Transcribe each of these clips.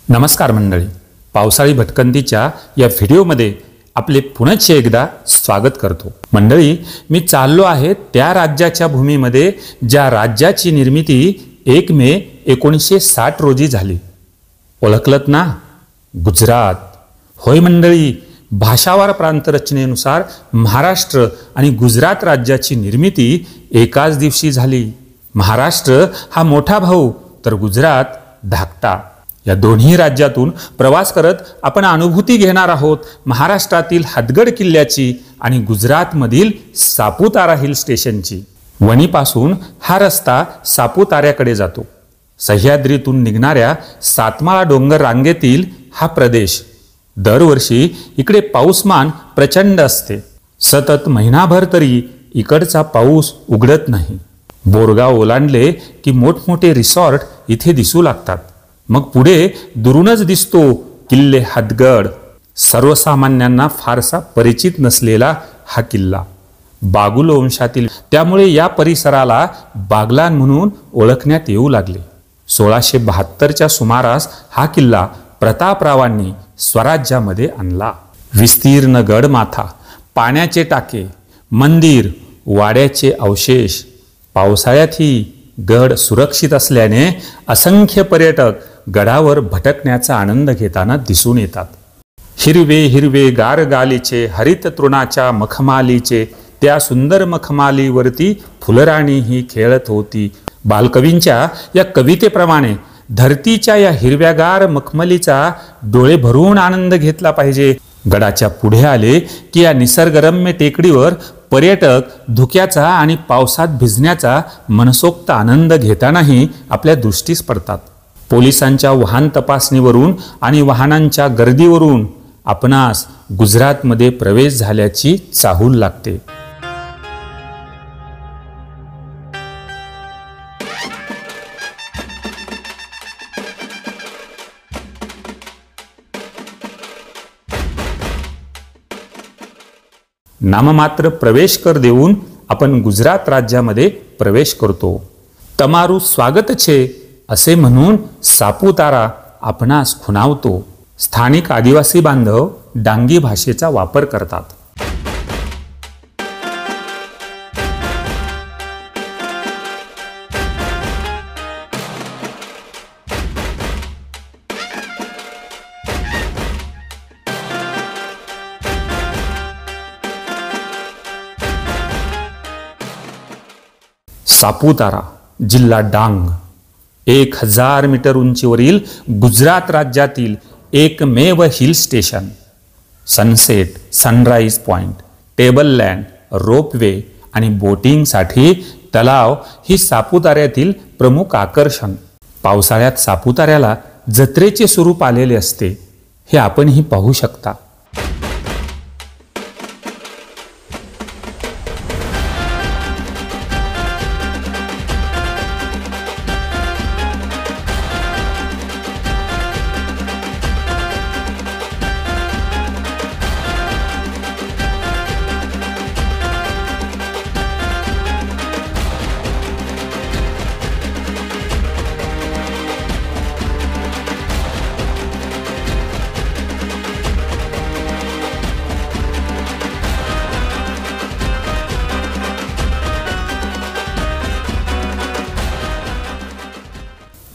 नमस्कार मंडळी, पावसाळी भटकंतीच्या या व्हिडिओमध्ये आपले पुनश्च एकदा स्वागत करतो। मंडळी, मी चाललो आहे त्या राज्याच्या भूमीमध्ये ज्या राज्याची निर्मिती 1 मे 1960 रोजी झाली। ओळखलत ना? गुजरात। होय मंडळी, भाषावार प्रांत रचनेनुसार महाराष्ट्र आणि गुजरात राज्याची निर्मिती एकाच दिवशी झाली। महाराष्ट्र हा मोठा भाऊ तर गुजरात धाकटा। या दोन्ही राज्यातून प्रवास करत आपण अनुभूती घेणार आहोत महाराष्ट्रातील हदगड किल्ल्याची आणि गुजरातमधील सापुतारा हिल स्टेशनची। वणीपासून हा रस्ता सापुताऱ्याकडे जातो। सह्याद्रीतून निघणाऱ्या सातमाळा डोंगर रांगेतील हा प्रदेश। दरवर्षी इकडे पाऊसमान प्रचंड असते। सतत महिनाभर तरी इकडचा पाऊस उघडत नाही। बोरगाव ओलांडले की मोठमोठे रिसॉर्ट इथे दिसू लागतात। मग पुढे दुरूनच दिसतो किल्ले हदगड। सर्वसामान्यांना फारसा परिचित नसलेला हा किल्ला बागुल वंशातील, त्यामुळे या परिसराला बागलान म्हणून ओळखण्यात येऊ लागले। 1672च्या सुमारास हा किल्ला प्रतापरावांनी स्वराज्यामध्ये आणला। विस्तीर्ण गडमाथा, पाण्याचे टाके, मंदिर, वाड्याचे अवशेष। पावसाळ्यातही गड सुरक्षित असल्याने असंख्य पर्यटक गडावर भटकण्याचा आनंद घेताना दिसून येतात। हिरवे हिरवे गारगालीचे हरित तृणाच्या मखमालीचे, त्या सुंदर मखमालीवरती फुलराणी ही खेळत होती। बालकवींच्या या कवितेप्रमाणे धरतीच्या या हिरव्यागार मखमलीचा डोळे भरून आनंद घेतला पाहिजे। गडाच्या पुढे आले की या निसर्गरम्य टेकडीवर पर्यटक धुक्याचा आणि पावसात भिजण्याचा मनसोक्त आनंद घेतानाही आपल्या दृष्टीस पडतात। पोलिसांच्या वाहन तपासणीवरून आणि वाहनांच्या गर्दीवरून आपणास गुजरातमध्ये प्रवेश झाल्याची चाहूल लागते। नाममात्र प्रवेश कर देऊन आपण गुजरात राज्यामध्ये प्रवेश करतो। तमारू स्वागत छे असे म्हणून सापुतारा आपणास खुणावतो। स्थानिक आदिवासी बांधव डांगी भाषेचा वापर करतात। सापुतारा जिल्हा डांग 1000 मीटर उंचीवरील गुजरात राज्यातील एकमेव hill station. Sunset, sunrise point, table land, ropeway आणि बोटिंगसाठी तलाव ही सापुताऱ्यातील प्रमुख आकर्षण। पावसाळ्यात सापुताऱ्याला जत्रेचे स्वरूप आलेले असते, हे आपणही पाहू शकता।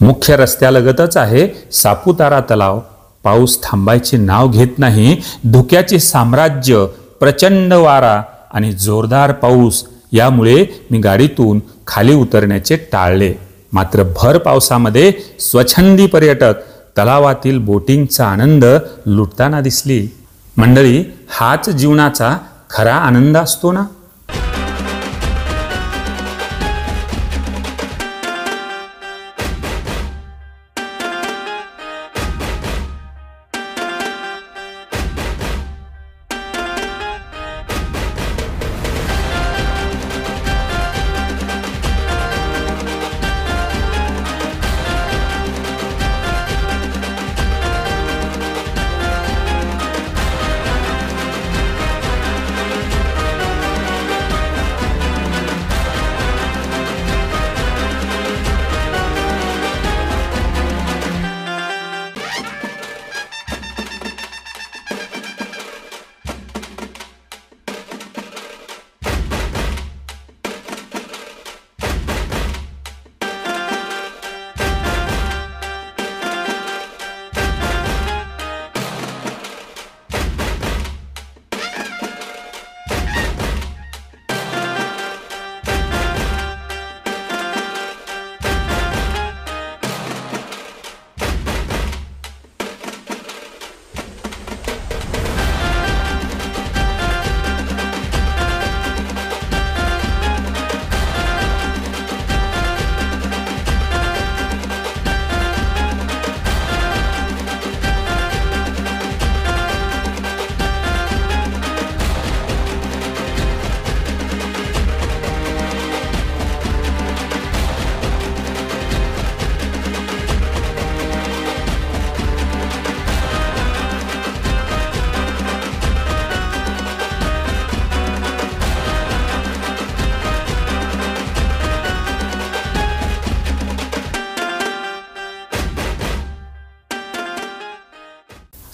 मुख्य रस्त्यालगतच आहे सापुतारा तलाव। पाऊस थांबायचे नाव घेत नाही। धुक्याचे साम्राज्य, प्रचंड वारा आणि जोरदार पाऊस यामुळे मी गाडीतून खाली उतरण्याचे टाळले। मात्र भर पावसामध्ये स्वच्छंदी पर्यटक तलावातील बोटिंगचा आनंद लुटताना दिसली। मंडळी, हाच जीवनाचा खरा आनंद असतो ना।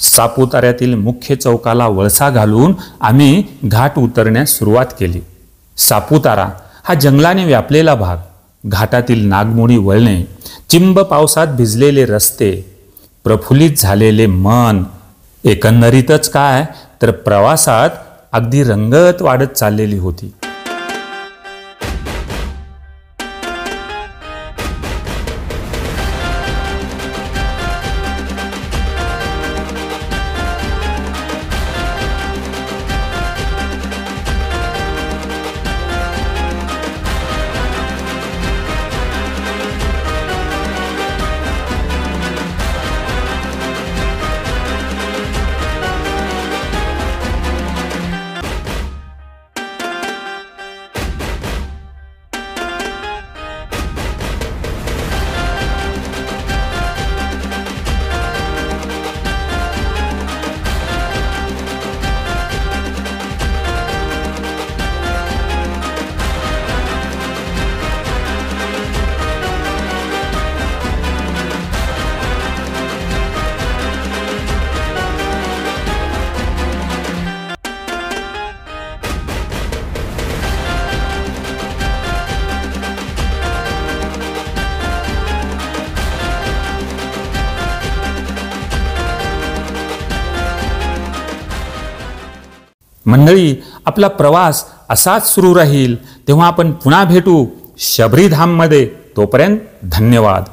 सापुताऱ्यातील मुख्य चौकाला वळसा घालून आम्ही घाट उतरण्यास सुरुवात केली. सापुतारा हा जंगलाने व्यापलेला भाग, घाटातील नागमोडी वळणे, चिंब पावसात भिजलेले रस्ते, प्रफुल्लित झालेले मन, एकंदरीतच काय तर प्रवासात अगदी रंगत वाढत चाललेली होती. मंडळी, आपला प्रवास असाच सुरू राहील तेव्हा आपण पुन्हा भेटू शबरीधाममध्ये. तोपर्यंत धन्यवाद.